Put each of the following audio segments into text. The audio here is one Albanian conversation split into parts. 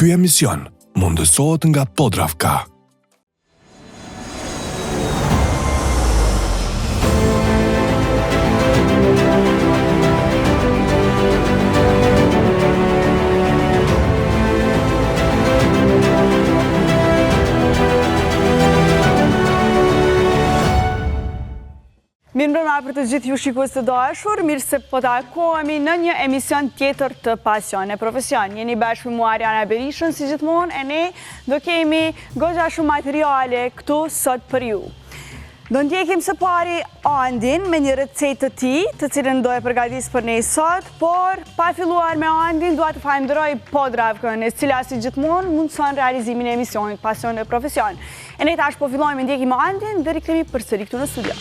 Ky emision mundësohet nga Podravka. Mirë mbrëma për të gjithë ju shikues të dashur, mirë se po takohemi në një emision tjetër të Pasion e Profesion. Jeni bashkë me mua Ariana Berishën, si gjithmonë, e ne do kemi goxha shumë materiale këtu sot për ju. Do ndjekim së pari Andin me një recetë të tij, të cilën do e përgatis për ne sot, por pa filluar me Andin, dua të falenderoj Podravkën, e cila si gjithmonë mundson realizimin e emisionit Pasion e Profesion. E ne tash po fillojmë ndjekim Andin dhe rikthehemi përsëri këtu në studio.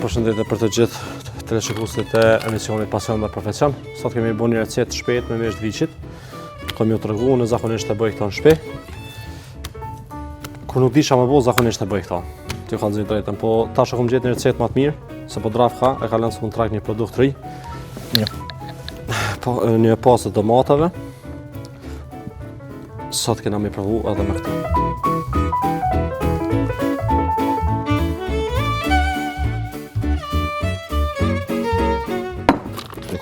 Përshëndetje për të gjithë teleshikuesit e emisionit Pasion me Profesion. Sot kemi bërë një recetë shpejt me mish të viçit. Kam ju treguar në zakonisht e bëj këto në shtëpi. Kur nuk disha më bëu zakonisht e bëj këto. Ti ka thënë drejtën, po tash kam gjetur një recetë më të mirë, se Podravka e ka lënë së kontrakt një produkt të ri. Një pastë të domatave. Sot kena më provu edhe me këtë.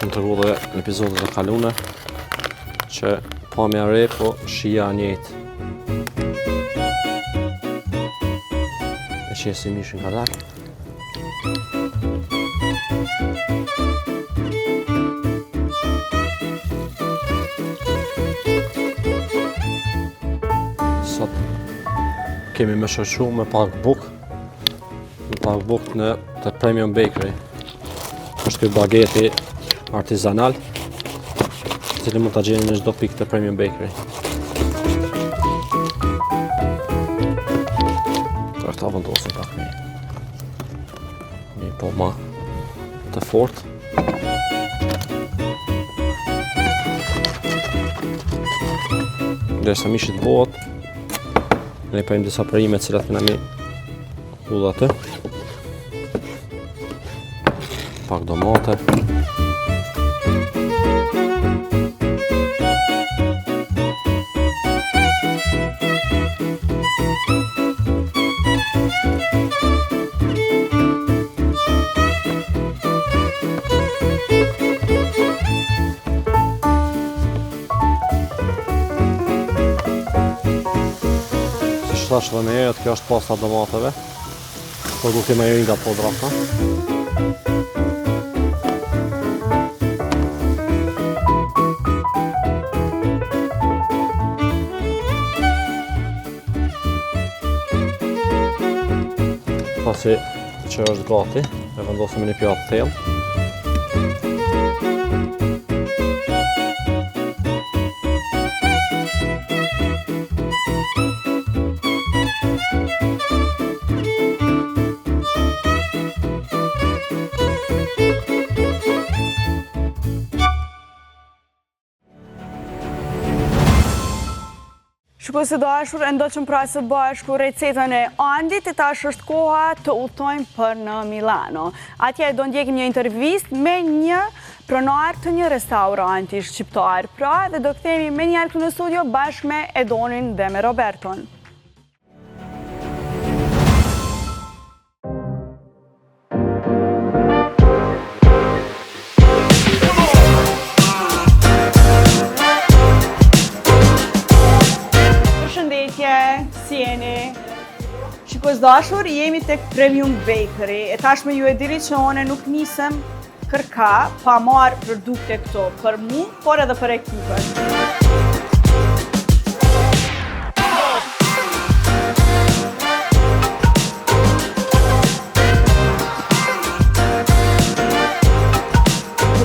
Të regu dhe në epizodet e kalune që pa me re, po shia njëjtë. E qesi mishin nga lakë. Sot kemi me shoqu me pak bukë. Me pak bukë në të Premium Bakery. Është kjo bageti artizanal, cili mund ta gjeni në çdo pikë të Premium Bakery. Këta vendosin pak një po ma të fort. Derisa mishi të bëhet, ne pajmë disa përime të cilat kena mi hudh atë. Pak domate. Thash dhe me herët, kjo është pasta domateve, produkti më i ri nga Podravka. Pasi që është gati, e vendosim në një pjatë të thellë. Shikues të dashur, e ndoqëm pra së bashku recetën e Andit, e tash është koha të udhtojmë për në Milano. Atje do ndjekim një intervistë me një pronar të një restoranti shqiptar, pra dhe do kthehemi me njerë këtu në studio bashkë me Edonin dhe me Roberton. Si jeni? Shikues dashur, jemi tek Premium Bakery. E tashme ju e diri që one nuk nisem kërka pa marrë produkte këto për mu, por edhe për ekipën.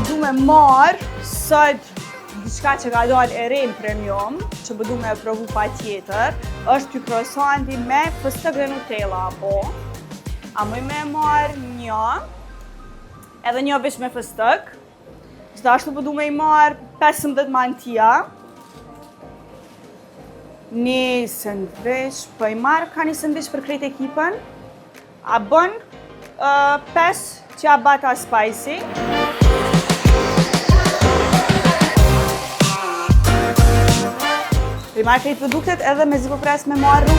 Du me marrë sot diçka që ka dalë e re në Premium, që bëdu me provu pa tjetër, është ky croissanti me fëstëk dhe Nutella, apo? A mëj me marrë një, edhe një veç me fëstëk, gjithashtu bëdu me i marrë 15 mantia, një sandwich, po i marrë ka një sandwich për krejt ekipën, a bën 5 ciabatta spicy. I marrë krejt produktet edhe me zi po pres me marru.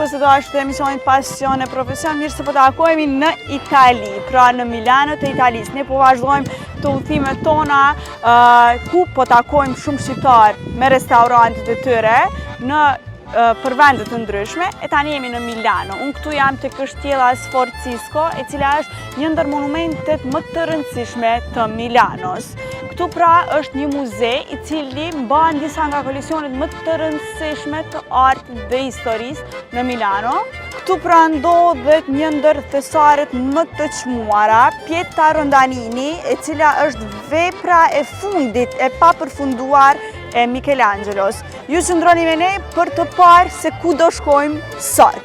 Se do ashtu të emisionit Pasion e Profesion, mirë se po takohemi në Itali, pra në Milano të Italis. Ne po vazhdojmë të udhëtimet tona ku po takojmë shumë shqiptarë me restorantet e tyre në për vendet të ndryshme, e tani jemi në Milano. Unë këtu jam të kështjela Sforzisco, e cila është një ndër monumentet më të rëndësishme të Milanos. Këtu pra është një muze i cili mban disa nga koleksionet më të rëndësishme të artit dhe historisë në Milano. Këtu pra ndodhet një ndër thesaret më të çmuara, Pieta Rondanini, e cila është vepra e fundit e papërfunduar e Michelangelos. Ju qëndroni me ne për të parë se ku do shkojmë sot.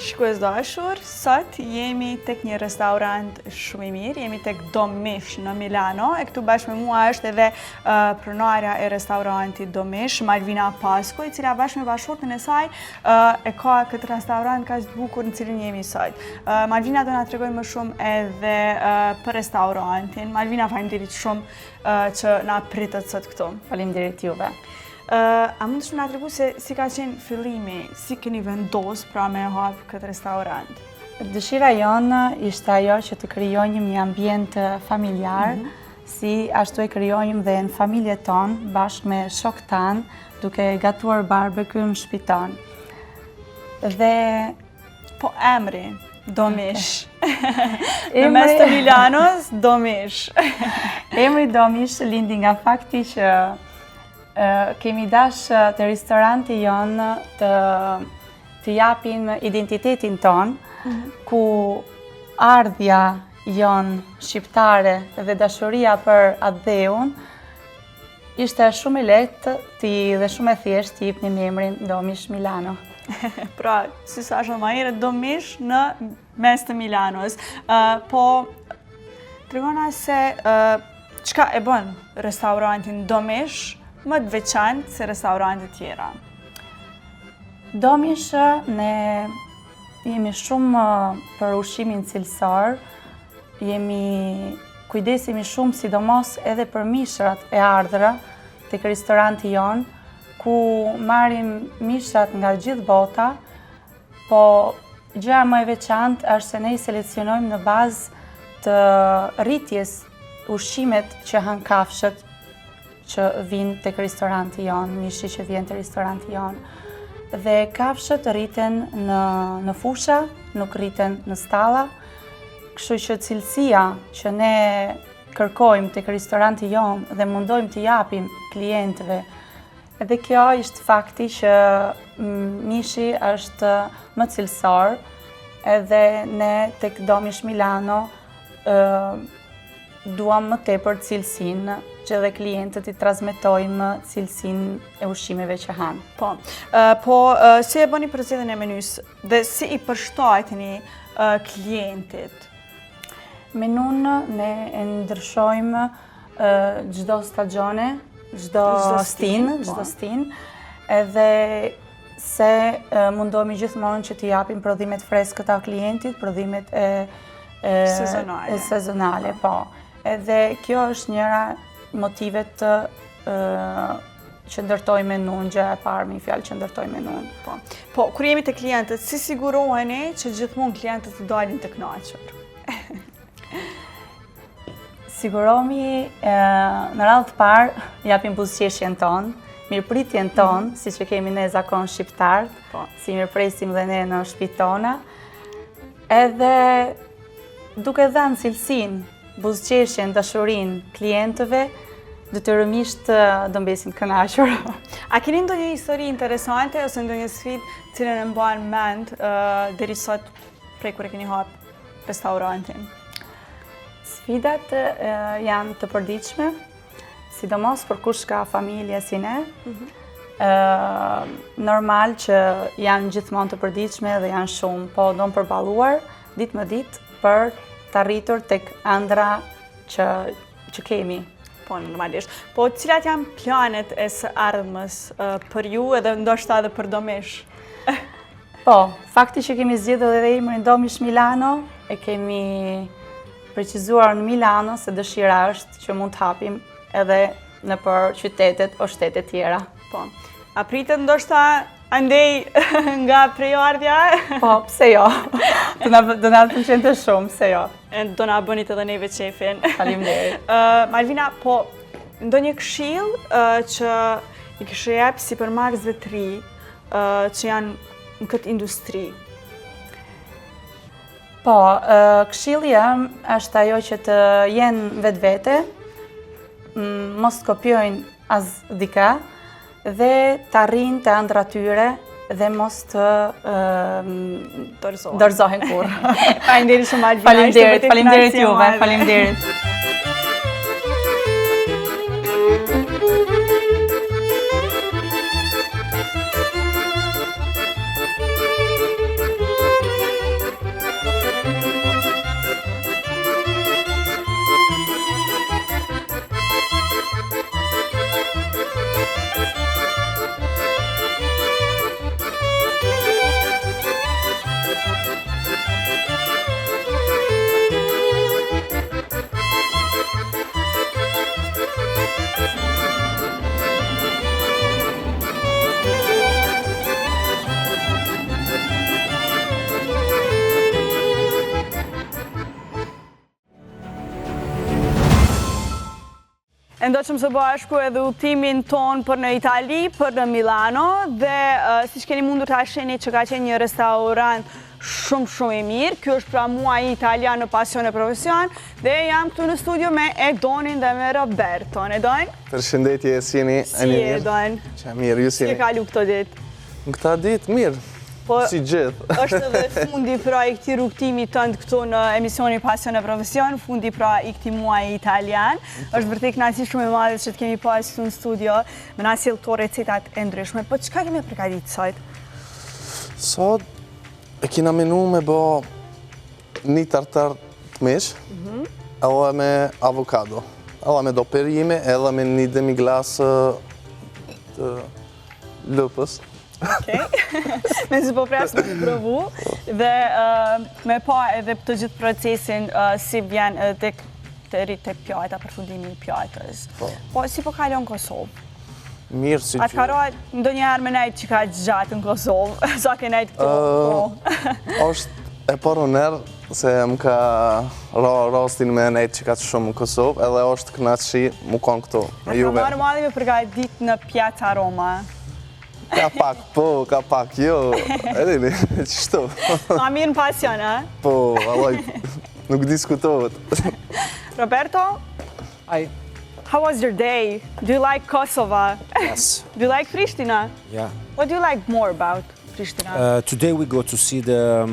Shikues dashur, sot jemi tek një restorant shumë i mirë, jemi tek Domish në Milano, e këtu bashkë me mua është edhe pronarja e restorantit Domish, Malvina Pasko, e cila bashkë me bashkëshorten e saj e ka këtë restorant kaq të bukur në cilin jemi sot. Malvina do na tregoj më shumë edhe për restorantin. Malvina, faleminderit shumë që na pritët sot këtu. Faleminderit juve. A mund të na tregu se si ka qenë fillimi, si keni vendos pra me hap këtë restorant? Dëshira jonë ishte ajo që të krijojmë një ambient familjar, si ashtu e krijojmë dhe në familjen tonë, bashkë me shokët tanë, duke gatuar barbecue në shtëpinë tonë. Dhe po emri Domish. Në mes të Milanos, Domish. Emri Domish lindi nga fakti që kemi dash të restoranti jonë të japim identitetin tonë, ku ardhja jonë shqiptare dhe dashuria për atë dheun ishte shumë e lehtë dhe shumë e thjeshtë të jepnim emrin Domish Milano. Pra, si sa shumë ma herët, Domish në mes të Milanos. Po, tregona se çka e bën restorantin Domish më të veçantë se restorantet tjera? Domish, ne jemi shumë për ushqimin cilësor, kujdesemi shumë sidomos edhe për mishrat e ardhra tek restoranti jonë, ku marrim mishrat nga gjithë bota, po gjëja më e veçantë është se ne i seleksionojmë në bazë të rritjes ushqimet që han kafshët që vinë tek restoranti jonë, mishi që vjen te restoranti jonë. dhe kafshët rriten në fusha, nuk rriten në stalla, kështu që cilësia që ne kërkojmë tek restoranti jonë dhe mundojmë t'i japim klientëve, edhe kjo është fakti që mishi është më cilësor, edhe ne tek Domish Milano duam më tepër cilësinë, që dhe klientët i transmetojmë cilësinë e ushqimeve që hanë. Po, si e bëni përzgjedhjen e menys dhe si i përshtateni klientit? Menun ne e ndryshojmë çdo stagione, çdo stin, edhe se mundohemi gjithmonë që t'i japim prodhimet freskëta klientit, prodhimet sezonale, po. Edhe kjo është njëra motivet që ndërtoj menun, gjë e parë me fjalë që ndërtoj menun. Po, kur jemi te klientët, si siguroheni që gjithmonë klientët të dalin të kënaqur? Sigurohemi në radhë të parë japim buzëqeshjen tonë, mirëpritjen tonë, si që kemi ne zakon shqiptar, si mirëpresim dhe ne në shtëpitë tona, edhe duke dhënë cilësinë, buzëqeshjen, dashurinë klientëve, detyrimisht do mbesin të kënaqur. A keni ndonjë histori interesante ose ndonjë sfidë cilën e mban mend deri sot prej kur e keni hap restorantin? Sfidat janë të përditshme, sidomos për kush ka familje si ne. Normal që janë gjithmonë të përditshme dhe janë shumë, po do të përballuar ditë më ditë për të arritur tek ëndra që kemi. Po, normalisht. Po, cilat janë planet e së ardhmës për ju edhe ndoshta edhe për Domish? Po, fakti që kemi zgjedhur edhe emrin Domish Milano, e kemi precizuar në Milano se dëshira është që mund të hapim edhe në për qytetet o shtetet tjera. Po, a pritet ndoshta andej nga prejardhja? Po, pse jo? Do na pëlqente shumë, pse jo? Do na bënit edhe neve qefin. Faleminderit. Malvina, po, ndonjë këshill që i kishe jep sipërmarrësve të ri që janë në këtë industri? Po, këshilli jam është ajo që të jenë vetvete, mos të kopjojnë as dika, dhe të arrijnë të ëndrat tyre dhe mos të dorëzohen kur. Faleminderit shumë Malvina. Faleminderit juve, faleminderit. Ndoqëm së bashku edhe udhëtimin ton për në Itali, për në Milano, dhe si që keni mundur të asheni që ka qenë një restorant shumë i mirë. Kjo është pra muaji italian në pasion e profesion, dhe jam këtu në studio me Edonin dhe me Roberton. Edon? Përshëndetje, si jeni? Si Edon? Qa mirë, ju si jeni? Si e kalu këto ditë? Në këta ditë, mirë. Si gjithë. është edhe fundi pra i këti rrugtimi tënd këtu në emisioni Pasion e Profesion, fundi pra i këti muaj italian. është vërtet kënaqësi shumë e madhe që të kemi pas këtu në studio, me na sjell këto recetat e ndryshme. Po çka kemi përgatitur sot? Sot e kina menu me bë një tartar të mish, edhe me avokado, edhe me do perime, edhe me një demi-glas të lëpës. Okej, me si po presë me provu dhe me pa edhe të gjithë procesin si vjen të rritë të pjata, përfundimi i pjatës. Po, si po kalon në Kosovë? Mirë si që... A të karojt ndonjëherë me nejtë që ka gjatë në Kosovë, sa ke nejtë këto? Është e parë nërë se më ka rastin me nejtë që ka shumë në Kosovë, edhe është kënaqësi më konë këto me juve. Marë madhe me përgatitur në Pjaca Roma. Ka pak po, ka pak jo. E dini, qështu? Ma mirë në pasion, a? Po, alloj, nuk diskutohet. Roberto, Hi. how was your day? Do you like Kosovo? Yes. Do you like Pristina? Yeah. What do you like more about Pristina? Today we go to see the,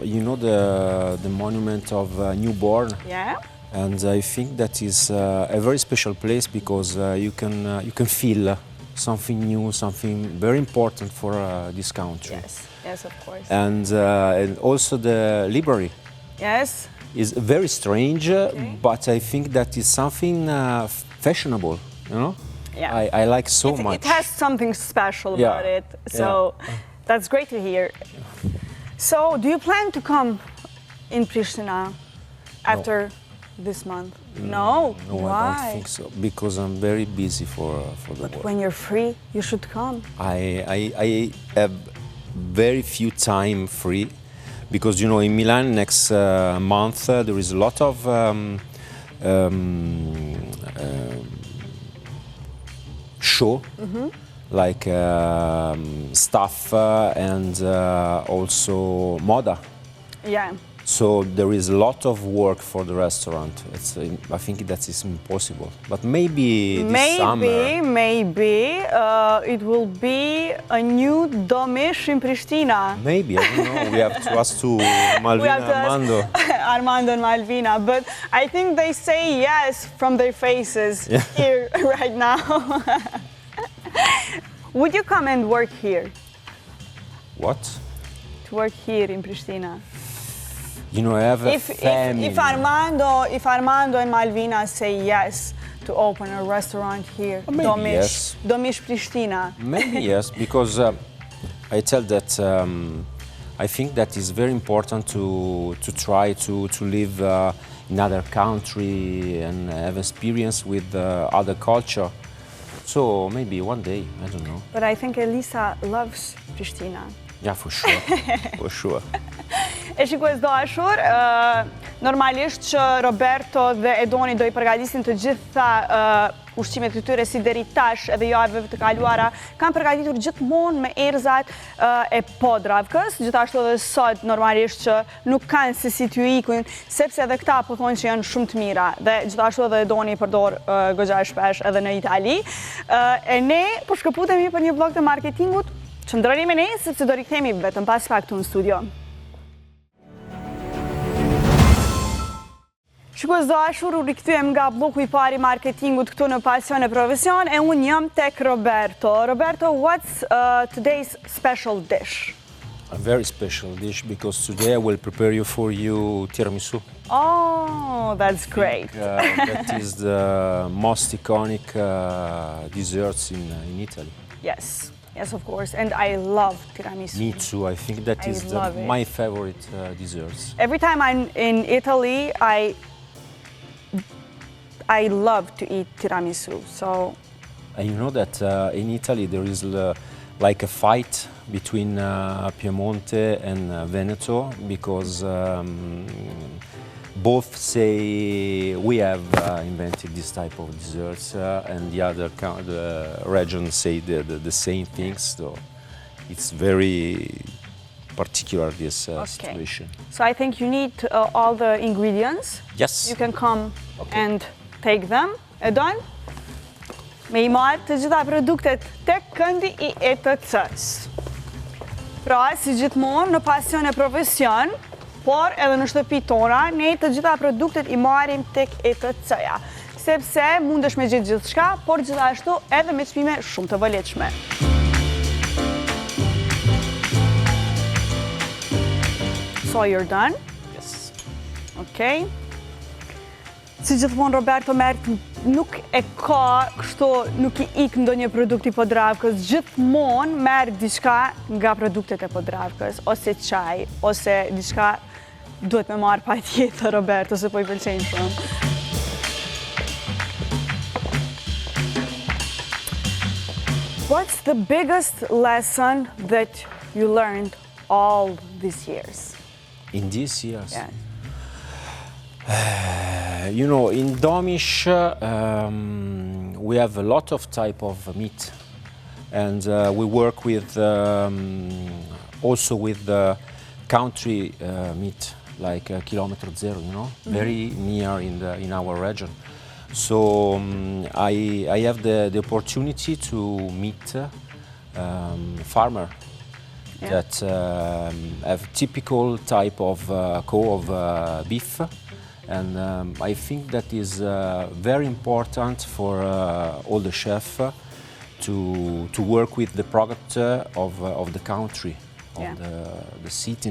the monument of newborn, Yeah? and I think that is a very special place because you can feel something new, something very important for this country. Yes, yes, of course. And also the library Yes? is very strange, but I think that is something fashionable, you know? Yeah. I like so much. It has something special Yeah, about it, so that's great to hear. So, do you plan to come in Pristina after this month? No? No, Why? I don't think so, because I'm very busy for the work. When you're free, you should come. I have very few time free, because in Milan next month there is a lot of show, like stuff and also moda. Yeah. So there is a lot of work for the restaurant. I think that is impossible. But maybe this summer. Maybe it will be a new Domish in Pristina. Maybe, I don't know. We have to ask to Malvina Armando. Armando and Malvina, but I think they say yes from their faces here right now. Would you come and work here? What? To work here in Pristina? I have a If family. if Armando and Malvina say yes to open a restaurant here, Maybe yes. Domish Pristina. Maybe yes, because I tell that I think that is very important to try to live in other country and have experience with other culture. So maybe one day, I don't know. But I think Elisa loves Pristina. Yeah, for sure, for sure. E shikues dashur, normalisht që Roberto dhe Edoni do I përgatisin të gjitha ushqimet të tyre si deri tash edhe javëve të kaluara kanë përgatitur gjithmonë me erzat e Podravkës, gjithashtu edhe sot normalisht që nuk kanë se si t'ju ikujnë, sepse edhe këta po thonë që janë shumë të mira dhe gjithashtu edhe Edoni I përdor goxha shpesh edhe në Itali. E ne po shkëputemi për një blog të marketingut, qëndroni me ne sepse do rikthehemi vetëm pas pak këtu në studio. Shikues dashur, u rikthyem nga bloku I pari marketingut këtu në Pasion e Profesion e unë jam tek Roberto. Roberto, what's today's special dish? A very special dish because today I will prepare for you tiramisu. Oh, that's great. That is the most iconic desserts in Italy. Yes, yes, of course. And I love tiramisu. Me too. I think that I is love it. my favorite desserts. Every time I'm in Italy, I love to eat tiramisu. So, And you know that in Italy there is like a fight between Piemonte and Veneto because both say we have invented this type of desserts and the other the regions say the same things. So it's very particular this situation. So I think you need all the ingredients. Yes. You can come and take them. Edon? Me I marrë të gjitha produktet tek këndi I ETC-s. Pra, si gjithmonë në Pasion e Profesion, por edhe në shtëpi tona, ne të gjitha produktet I marrim tek ETC-ja. Sepse mundesh me gjetë gjithçka, por gjithashtu edhe me çmime shumë të vëlefshme. So you're done? Yes. Okay. Si gjithmonë Roberto nuk e ka kështu, nuk I ik ndonjë produkt I Podravkës, gjithmonë merr diçka nga produktet e Podravkës, ose çaj, ose diçka duhet me marr patjetër Roberto se po I pëlqejnë shumë. What's the biggest lesson that you learned all these years? In these years? Yeah. You know, in Domish we have a lot of type of meat, and we work with also with the country meet, like Kilometer Zero, you know, very near in our region. So I have the opportunity to meet farmer that have typical type of beef, and I think that is very important for all the chefs to work with the product of the country, of the city,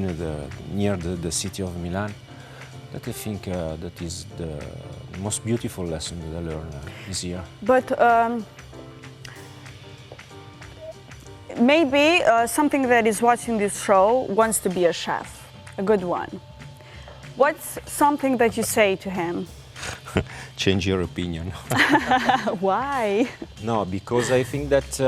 near the city of Milan. That I think that is the most beautiful lesson that I learned this year. But maybe something that is watching this show wants to be a chef, a good one. What's something that you say to him? Change your opinion. Why? No, because I think that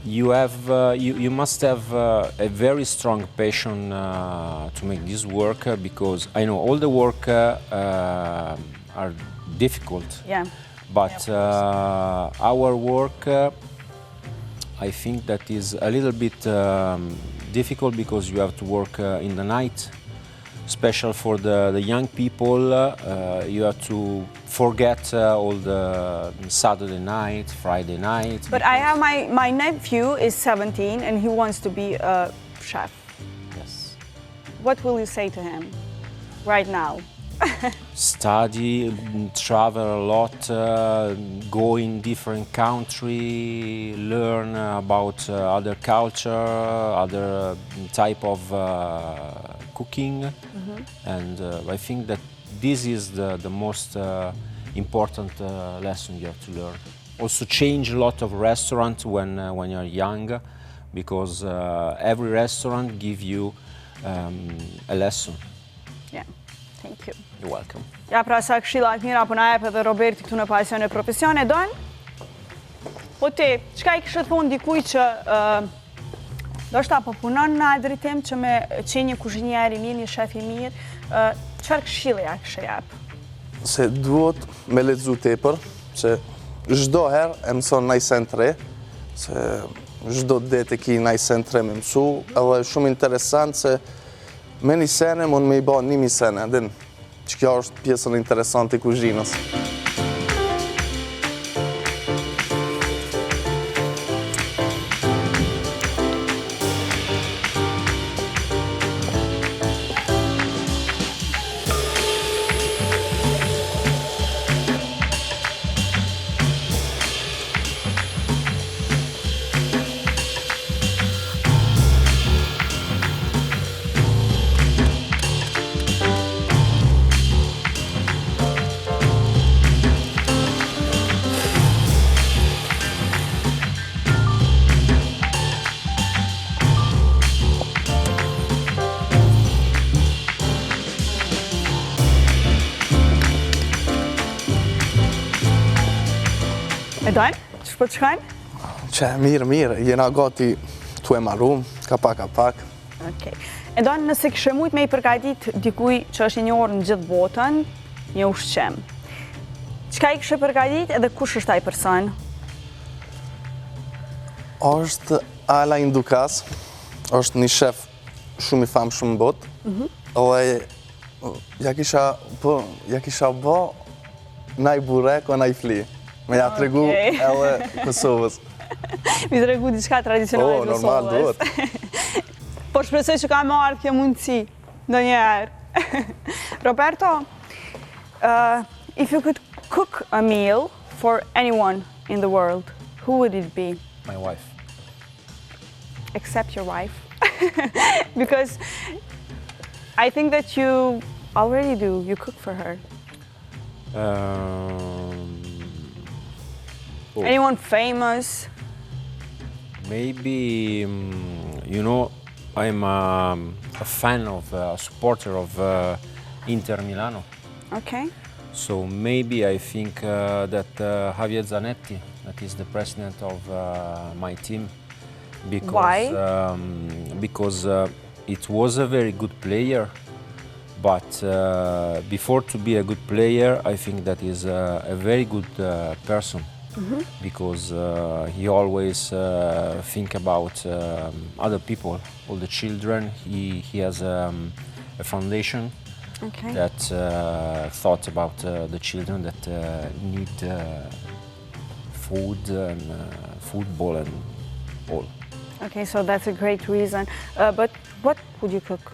you must have a very strong passion to make this work, because I know all the work are difficult. Yeah. But our work, I think that is a little bit difficult, because you have to work in the night. Special for the young people, you have to forget all the Saturday night, Friday night. But I have my nephew is 17 and he wants to be a chef. Yes. What will you say to him right now? Study, travel a lot, go in different country, learn about other culture, other type of cooking, and I think that this is the most important lesson you have to learn. Also change a lot of restaurants when you're young, because every restaurant gives you a lesson. Yeah, thank you. You're welcome. Ja, pra sa këshilla të mira, po na jep edhe Roberti këtu në Pasion e Profesione. Don? Po ti, çka I kishe thonë dikujt që ndoshta po punon në atë drejtim që me qenë një kuzhinier I mirë, një shef I mirë, çfarë këshilli ja kishe jap? Se duhet me lexu tepër, se çdo herë e mëson një send të re, se çdo ditë ki një send të re me mësu, edhe shumë interesant se me një sene mund me I ba 1000 sene, din që kjo është pjesën interesante I kuzhinës. E Don, që po të shkojnë? Që mirë, jena gati tu e marrum, ka pak. Okej. E Don, nëse kishe mujt me I përgatitur dikuj që është I njohur në gjithë botën, një ushqim. Çka I kishe përgatitur edhe kush është ai person? Është Alain Dukas, është një shef shumë I famshëm në botë, edhe ja kisha bë naj burek o naj fli, me ja tregu edhe Kosovës. Mi tregu diçka tradicionale të Kosovës. Normal duhet. Po shpresoj që ka marrë kjo mundësi ndonjëherë. Roberto, if you could cook a meal for anyone in the world, who would it be? My wife. Except your wife. Because I think that you already do. You cook for her. Anyone famous? Maybe, you know, I'm a fan of, a supporter of Inter Milano. Okay. So maybe I think that Javier Zanetti, that is the president of my team. Because, Why? Because it was a very good player, but before to be a good player, I think that is a very good person. because he always think about other people, all the children. He has a foundation Okay. that thought about the children that need food and football and all. Okay, so that's a great reason. But what would you cook?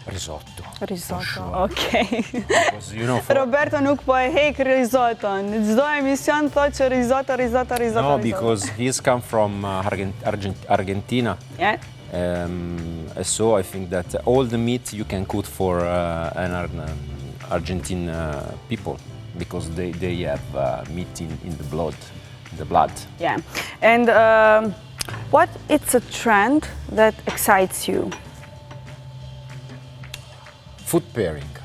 Risotto. Risotto. sure. Okay. Because, you know, Roberto nuk po e hek risotton. Çdo emision thotë që risotto. no, because he's come from Argentina. Yeah. So I think that all the meat you can cook for an Argentine people, because they have meat in the blood. Yeah. And what it's a trend that excites you? Food pairing.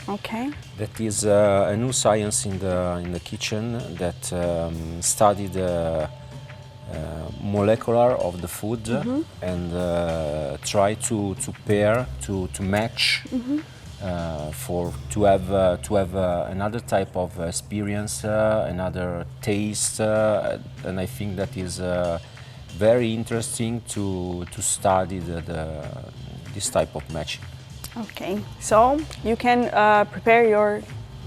Okay. That is a new science in the kitchen that studied molecular of the food and try to pair, to match, to have another type of experience, another taste, and I think that is very interesting to study this type of matching. Okay. So you can prepare your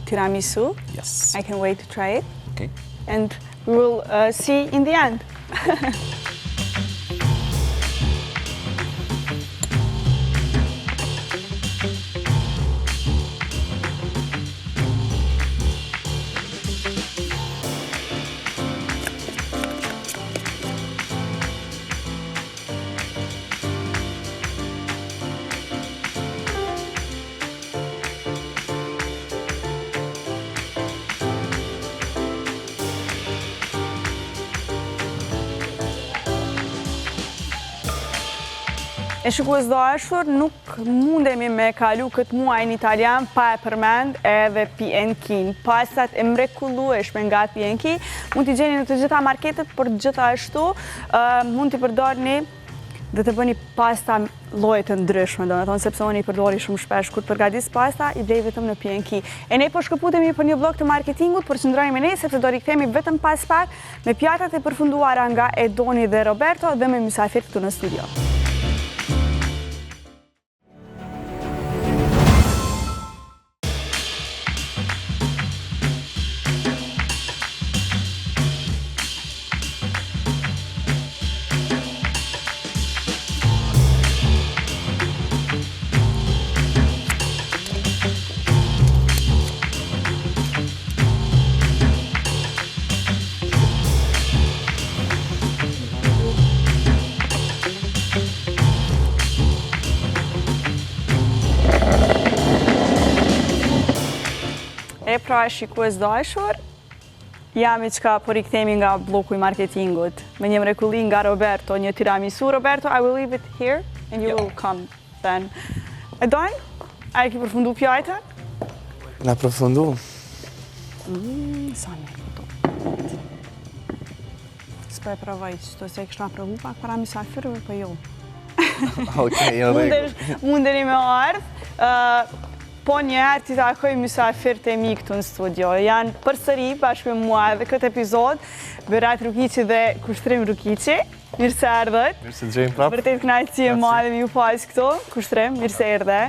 tiramisu. Yes. I can wait to try it, Okay. and we will see in the end. E shikues dashur, nuk mundemi me kalu këtë muaj në italian pa e përmend edhe PNK-n. Pastat e mrekullueshme nga PNK mund t'i gjeni në të gjitha marketet, por gjithashtu mund t'i përdorni dhe të bëni pasta lloje të ndryshme, domethënë sepse unë i përdori shumë shpesh kur përgatis pasta, i blej vetëm në PNK. E ne po shkëputemi për një blog të marketingut, përqendrojmë me ne sepse do rikthehemi vetëm pas pak me pjatat e përfunduara nga Edoni dhe Roberto dhe me mysafir këtu në studio. E pra shikues dashur, jam çka po rikthehemi nga bloku i marketingut me një mrekulli nga Roberto, një tiramisu. Roberto, I will leave it here and you will come then. Edon, a e ke përfundu pjajtën? Na përfundu. Sa mirë këtu. S'po e provoj, çdo se kisha provu pak para mysafirëve, po jo. Okej, në rregull. Mundeni me ardh. Po njëherë t'i takoj mysafirët e mi këtu në studio. Janë përsëri bashkë me mua edhe këtë epizod, Berat Rukiqi dhe Kushtrim Rukiqi. Mirë se erdhët. Mirë se gjejmë prapë. Vërtet kënaqësi e madhe me ju pas këtu. Kushtrim, mirë se erdhe.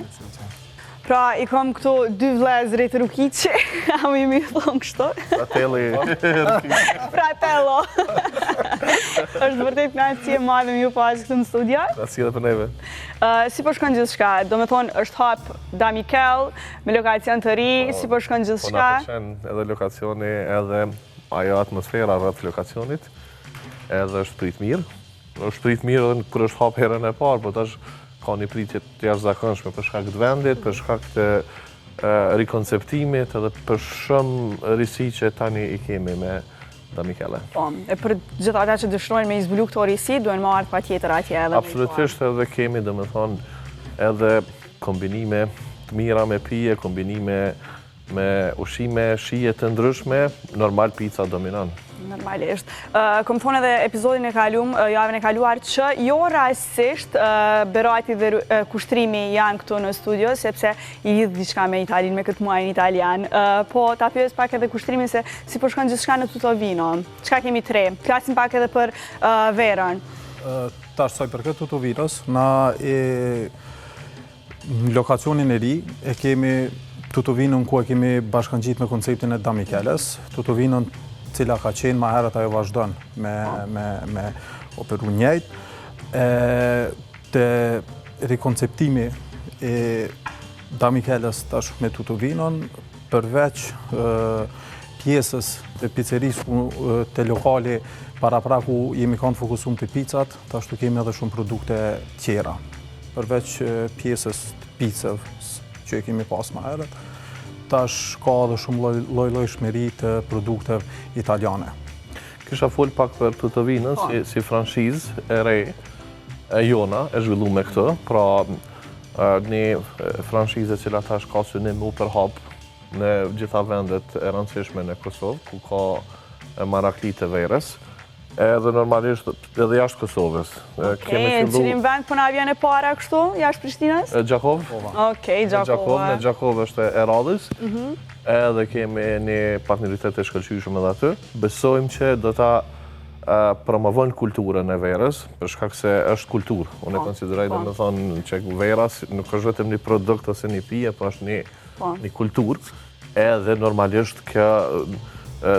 Pra, i kam këtu dy vlezrit Rukiqi, a më jemi thonë kështu. Fratelli. Fratello. Është vërtet kënaqësi e madhe me ju pas këtu në studio. Grazie edhe për neve. Si po shkon gjithçka? Do me thonë është hap Da Mikel me lokacion të ri, si po shkon Po na gjithçka? pëlqen edhe lokacioni, edhe ajo atmosfera rreth lokacionit, edhe është prit mirë. Është prit mirë edhe kur është hap herën e parë, po tash ka një pritje të jashtëzakonshme për shkak të vendit, për shkak të rikonceptimit edhe për shumë risi që tani i kemi me Da Michele. Po, e për gjithë ata që dëshirojnë me i zbulu këto risi, duhen marrë patjetër atje edhe. Absolutisht edhe kemi, domethënë, edhe kombinime të mira me pije, kombinime me ushqime shije të ndryshme, normal pizza dominon. Normalisht. Kom thonë edhe episodin e kalum, javën e kaluar, që jo rastësisht berati dhe kushtrimi janë këtu në studio, sepse i lidh diçka me Italin, me këtë muajin italian. Po, ta pyes pak edhe kushtrimin se si po shkon gjithçka në Tutovino. Çka kemi tre? Klasim pak edhe për verën. Tash saj për këtë Tutovinos, na në lokacionin e ri e kemi Tutovinon ku e kemi bashkangjit me konceptin e Damikeles. Tutovinon cila ka qenë ma herët ajo vazhdon me operu njëjt. Të rikonceptimi e Damikeles tash me Tutovinon, përveç pjesës të pizzerisë të lokali para ku jemi kanë fokusum të pizzat, tash të kemi edhe shumë produkte tjera. Përveç pjesës të pizzave që e kemi pas ma herët, tash ka edhe shumë lloj shmeri të produkteve italiane. Kisha fol pak për Tutovinën si franshizë e re e jona, e zhvilluar me këtë, pra një franshizë e cila tash ka synim u përhap në gjitha vendet e rëndësishme në Kosovë, ku ka marakli të verës, edhe normalisht edhe jashtë Kosovës. Cilin vend po na vjen e para kështu, jashtë Prishtinës? Gjakov. Okej, Gjakov. Në Gjakov është e Radhës, edhe kemi një partneritet të shkëlqyshëm edhe aty. Besojmë që do ta promovojnë kulturën e verës, për shkak se është kulturë. Unë e konsideroj domethënë që vera nuk është vetëm një produkt ose një pije, po është një kulturë. Edhe normalisht kjo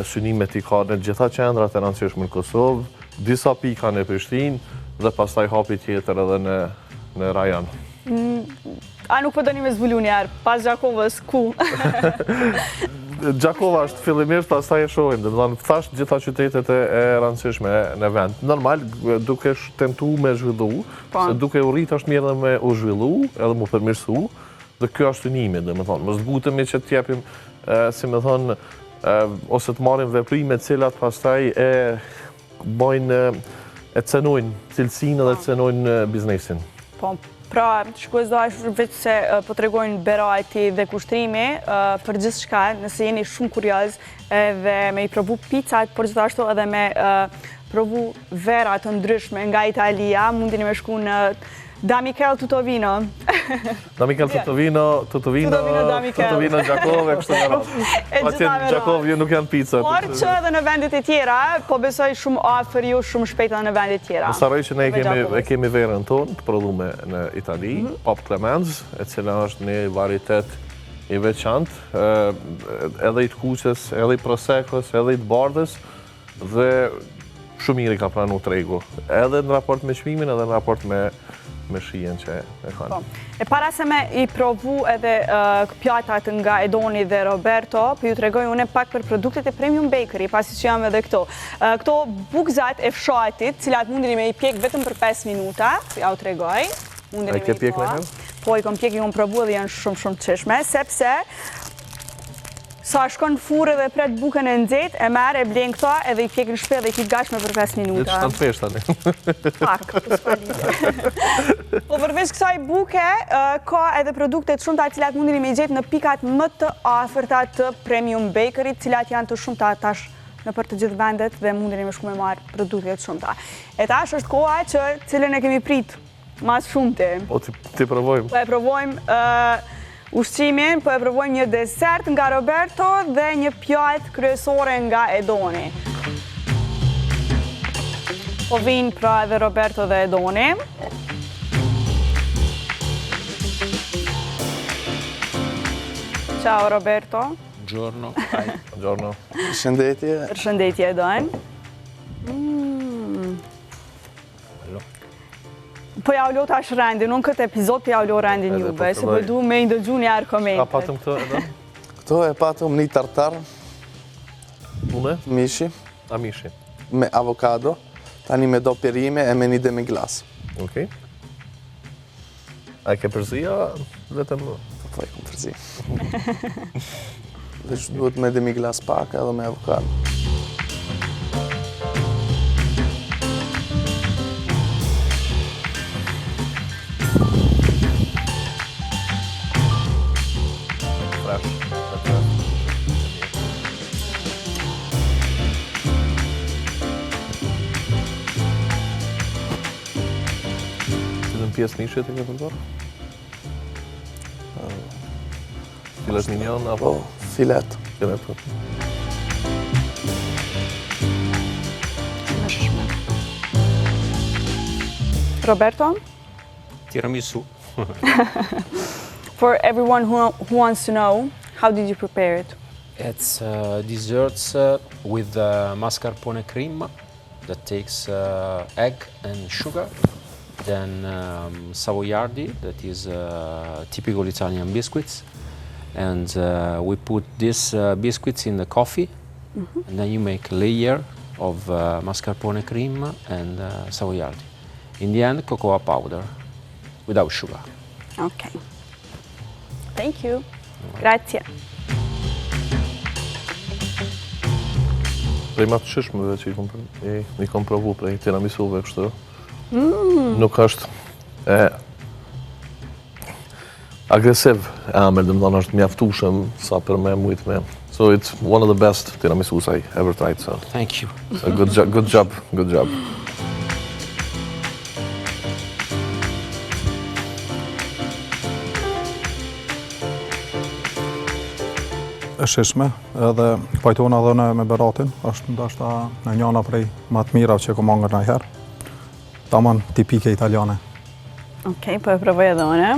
synimet i ka në gjitha qendrat e rëndësishme në Kosovë, disa pika në Prishtinë dhe pastaj hapi tjetër edhe në rajon. A nuk po doni me zbulu njerë, pas Gjakovës, ku? Gjakova është fillimisht, pastaj e shohim, domethënë thash gjitha qytetet e rëndësishme në vend. Normal, duke tentu me zhvillu, se duke u rrit është mirë dhe me u zhvillu, edhe mu përmirësu, dhe kjo është synimi, domethënë. Mos zbutemi që t'jepim, si më thonë, ose të marrim veprime të cilat pastaj e bojnë, e cenojnë cilësinë dhe cenojnë biznesin. Po, pra, shikues dashur, veç se po tregojnë berati dhe kushtrimi për gjithçka, nëse jeni shumë kurioz edhe me i provu pizzat, por gjithashtu edhe me provu vera të ndryshme nga Italia, mundini me shku në Damikel Tutovino. Damikel Tutovino Gjakov e kështu me radhë. Pacient Gjakov ju nuk janë pizza. Por që edhe në vendet e tjera, po besoj shumë afër ju, shumë shpejt edhe në vendet tjera. Mos harroj që ne kemi verën tonë të prodhume në Itali, Pop Clemens, e cila është një varietet i veçantë, edhe i të kuqes, edhe i prosekos, edhe i të bardhës, dhe shumë mirë i ka pranu tregu. Edhe në raport me çmimin, edhe në raport me shijen që e kanë. E para se me i provu edhe pjatat nga Edoni dhe Roberto, po ju tregoj une pak për produktet e Premium Bakery, pasi që jam edhe këto. Këto bukzat e fshatit, cilat mundini me i pjek vetëm për 5 minuta, ja u tregoj. A i ke pjek me hem? Po, i kom pjek, i kom provu edhe janë shumë të qeshme, sepse sa shkon furë dhe pret bukën e nxehtë, e merr, e blen këto edhe i pjek në shtëpi dhe i kit gashme për 5 minuta. Dhe çfarë fesh tani? Pak, po s'palite. Po përveç kësaj buke, ka edhe produkte të shumta të cilat mundeni me gjetë në pikat më të afërta të Premium Bakery, të cilat janë të shumta tash në për të gjithë vendet dhe mundeni me shku me marr produkte të shumta. E tash është koha që cilën e kemi prit mas shumte. Po ti provojmë. Po e provojmë ushqimin, po e provojmë një desert nga Roberto dhe një pjatë kryesore nga Edoni. Po vinë pra edhe Roberto dhe Edoni. Ciao Roberto. Buongiorno. Buongiorno. Përshëndetje. Përshëndetje Edon. Po ja u lo tash rendin, unë këtë epizod po ja u lo rendin juve, se po du me indëgju një argumentet. Ka patëm këtë, Edon? Këto e patëm një tartar, Une? mishi, A mishi. me avokado, tani me do perime e me një demi-glas. Okej. A i ke përzia vetëm... Po e kom përzi. Dhe që duhet me demi-glas pak edhe me avokado. Fresh. pjesë mishit e ke përdor? Filet mignon apo? Filet. Filet, po. Roberto? Tiramisu. For everyone who wants to know, how did you prepare it? It's desserts with mascarpone cream that takes egg and sugar. Then savoiardi, that is typical Italian biscuits. And we put these biscuits in the coffee. And then you make a layer of mascarpone cream and savoiardi. In the end, cocoa powder without sugar. Okay. Thank you. Grazie. Prej ma të shishmëve që i kom provu prej tiramisuve kështu. Nuk është agresiv emër, dëmëdhënë është mjaftueshëm sa për me mujt me. So it's one of the best tiramisus I ever tried, so. Thank you. So good job. E shishme, edhe pajtona edhe në me beratin, është ndoshta në njëna prej më të mira që kom hangër ndonjëherë. Tamam tipike italiane. Okej, po e provoj edhe unë.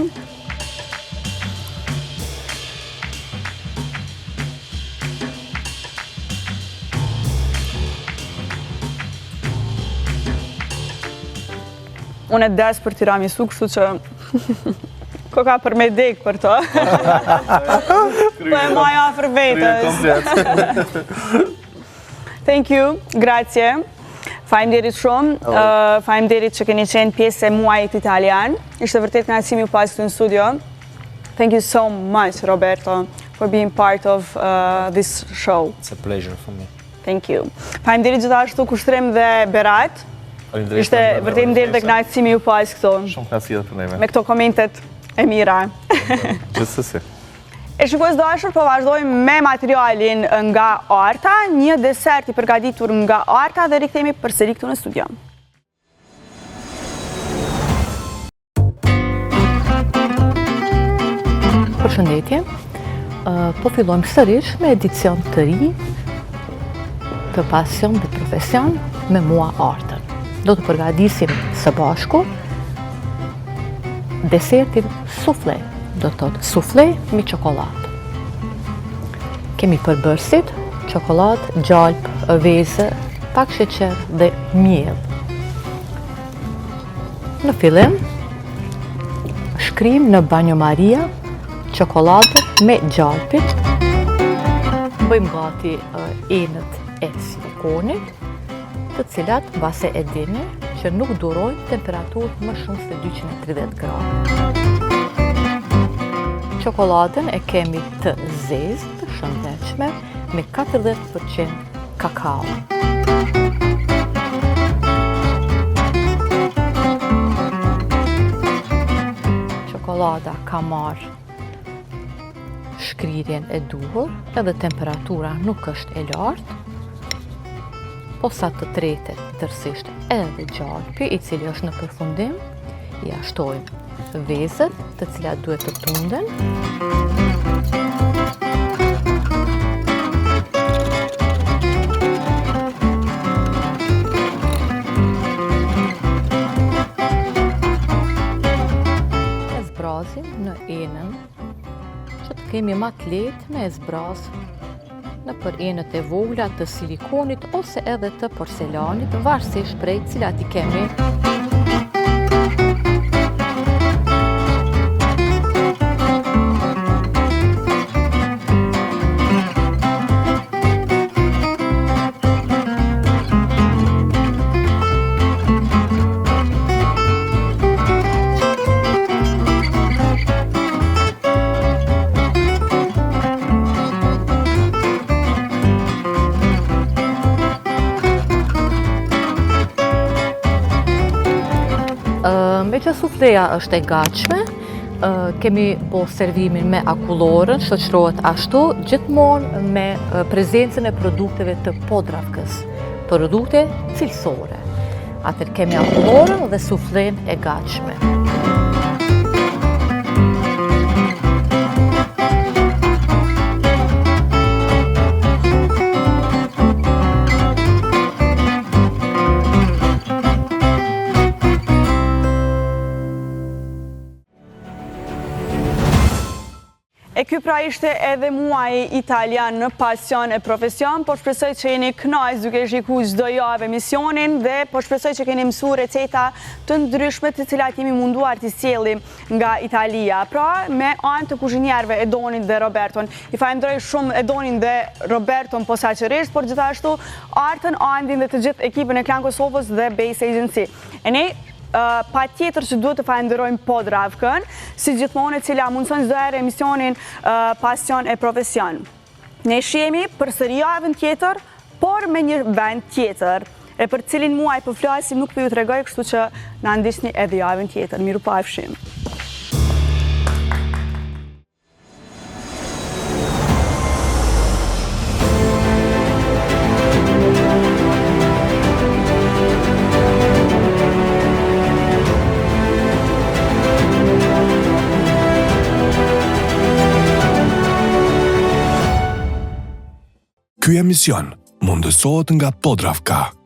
Unë e des për tiramisu, kështu që koka për me dek për to. Po e maja afër vetës. Thank you, grazie. Faleminderit shumë. Faleminderit që keni qenë pjesë e muajit italian. Ishte vërtet kënaqësi ju pas këtu në studio. Thank you so much, Roberto, for being part of this show. It's a pleasure for me. Thank you. Faleminderit gjithashtu Kushtrim dhe Berat. Ishte vërtet nderë dhe kënaqësi ju pas këtu. Shumë kënaqësi edhe për neve. Me këto komentet e mira. Gjithsesi. E shikues dashur, po vazhdojmë me materialin nga Arta, një desert i përgatitur nga Arta dhe rikthehemi përsëri këtu në studio. Përshëndetje, po fillojmë sërish me edicion të ri të pasion dhe profesion me mua Artën. Do të përgatisim së bashku desertin sufle, do të thotë sufle me çokoladë. Kemi përbërësit, çokoladë, gjalp, vezë, pak sheqer dhe miell. Në fillim, shkrim në banjomaria çokoladë me gjalpin. Bëjmë gati enët e silikonit, të cilat mbase e dini që nuk durojnë temperaturë më shumë se 230 gradë. Çokoladën e kemi të zezë, të shëndetshme, me 40% kakao. Çokolada ka marrë shkrirjen e duhur, edhe temperatura nuk është e lartë, po sa të tretet tërësisht edhe gjalpi, i cili është në përfundim, ja shtojmë vezët, të cilat duhet të tunden. E zbrazim në enën, që të kemi ma të lehtë me e zbraz në për enët e vogla të silikonit ose edhe të porcelanit, varësisht prej cilat i kemi. Me që sufleja është e gatshme, kemi po servimin me akullorën, shoqërohet ashtu gjithmonë me prezencën e produkteve të Podravkës, produkte cilësore. Atër kemi akullorën dhe suflen e gatshme. ky pra ishte edhe muaji italian në pasion e profesion, po shpresoj që jeni kënaqur duke shikuar çdo javë emisionin dhe po shpresoj që keni mësuar receta të ndryshme të cilat jemi munduar t'i sjellim nga Italia. Pra, me anë të kuzhinierëve Edonin dhe Roberton. I falenderoj shumë Edonin dhe Roberton posaçërisht, por gjithashtu Artën, Andin dhe të gjithë ekipin e Klan Kosovës dhe Base Agency. E ne pa tjetër që duhet të falenderojmë Podravkën, si gjithmonë e cila mundëson çdo herë emisionin Pasion e Profesion. Ne shihemi përsëri javën tjetër, por me një vend tjetër. E për cilin muaj po flasim nuk po ju tregoj, kështu që na ndiqni edhe javën tjetër. Mirupafshim. Ky emision mundësohet nga Podravka.